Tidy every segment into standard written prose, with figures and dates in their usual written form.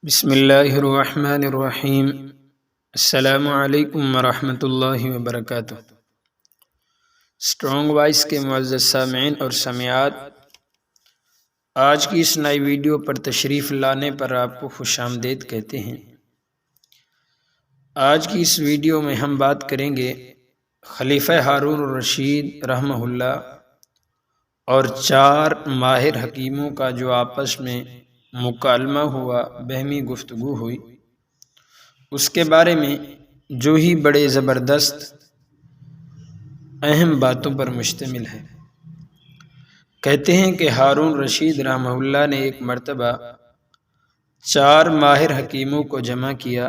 بسم اللہ الرحمن الرحیم۔ السلام علیکم ورحمۃ اللہ وبرکاتہ۔ اسٹرانگ وائس کے معزز سامعین اور سامعات، آج کی اس نئی ویڈیو پر تشریف لانے پر آپ کو خوش آمدید کہتے ہیں۔ آج کی اس ویڈیو میں ہم بات کریں گے خلیفہ ہارون الرشید رحمہ اللہ اور 4 ماہر حکیموں کا جو آپس میں مکالمہ ہوا، بہمی گفتگو ہوئی، اس کے بارے میں جو ہی بڑے زبردست اہم باتوں پر مشتمل ہے۔ کہتے ہیں کہ ہارون رشید رحمہ اللہ نے ایک مرتبہ 4 ماہر حکیموں کو جمع کیا،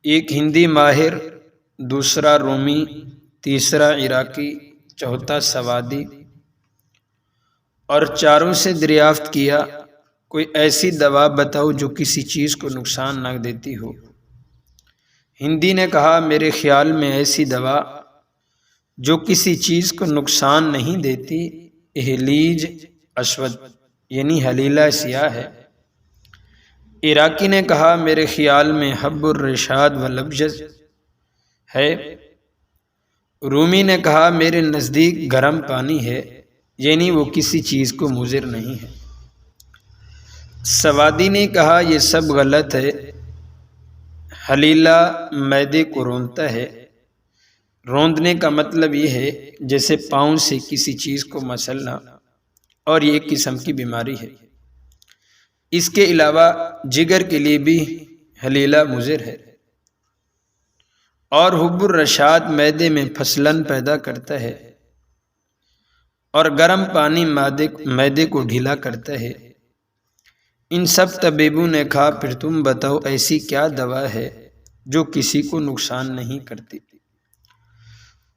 ایک ہندی ماہر، دوسرا رومی، تیسرا عراقی، چوتھا سوادی، اور چاروں سے دریافت کیا کوئی ایسی دوا بتاؤ جو کسی چیز کو نقصان نہ دیتی ہو۔ ہندی نے کہا میرے خیال میں ایسی دوا جو کسی چیز کو نقصان نہیں دیتی اہلیج اسود یعنی حلیلہ سیاہ ہے۔ عراقی نے کہا میرے خیال میں حب الرشاد و لبجز ہے۔ رومی نے کہا میرے نزدیک گرم پانی ہے، یعنی وہ کسی چیز کو مضر نہیں ہے۔ سوادی نے کہا یہ سب غلط ہے، حلیلہ معدے کو روندتا ہے۔ روندنے کا مطلب یہ ہے جیسے پاؤں سے کسی چیز کو مسلنا، اور یہ ایک قسم کی بیماری ہے۔ اس کے علاوہ جگر کے لیے بھی حلیلہ مضر ہے، اور حب الرشاد معدے میں پھسلن پیدا کرتا ہے، اور گرم پانی معدے کو ڈھیلا کرتا ہے۔ ان سب طبیبوں نے کہا پھر تم بتاؤ ایسی کیا دوا ہے جو کسی کو نقصان نہیں کرتی۔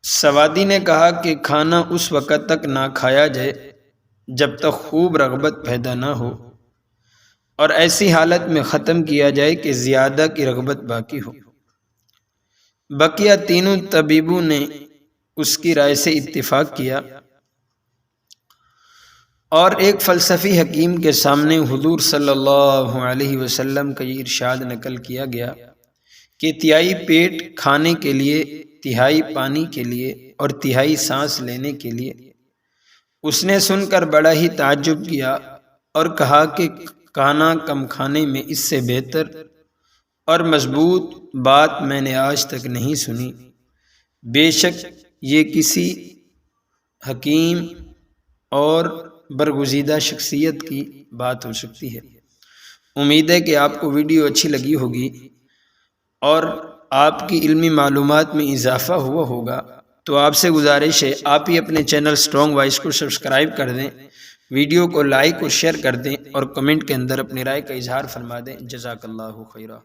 سوادی نے کہا کہ کھانا اس وقت تک نہ کھایا جائے جب تک خوب رغبت پیدا نہ ہو، اور ایسی حالت میں ختم کیا جائے کہ زیادہ کی رغبت باقی ہو۔ بقیہ تینوں طبیبوں نے اس کی رائے سے اتفاق کیا، اور ایک فلسفی حکیم کے سامنے حضور صلی اللہ علیہ وسلم کا یہ ارشاد نقل کیا گیا کہ تہائی پیٹ کھانے کے لیے، تہائی پانی کے لیے، اور تہائی سانس لینے کے لیے۔ اس نے سن کر بڑا ہی تعجب کیا اور کہا کہ کھانا کم کھانے میں اس سے بہتر اور مضبوط بات میں نے آج تک نہیں سنی۔ بے شک یہ کسی حکیم اور برگزیدہ شخصیت کی بات ہو سکتی ہے۔ امید ہے کہ آپ کو ویڈیو اچھی لگی ہوگی اور آپ کی علمی معلومات میں اضافہ ہوا ہوگا، تو آپ سے گزارش ہے آپ ہی اپنے چینل اسٹرانگ وائس کو سبسکرائب کر دیں، ویڈیو کو لائک اور شیئر کر دیں، اور کمنٹ کے اندر اپنی رائے کا اظہار فرما دیں۔ جزاک اللہ خیرہ۔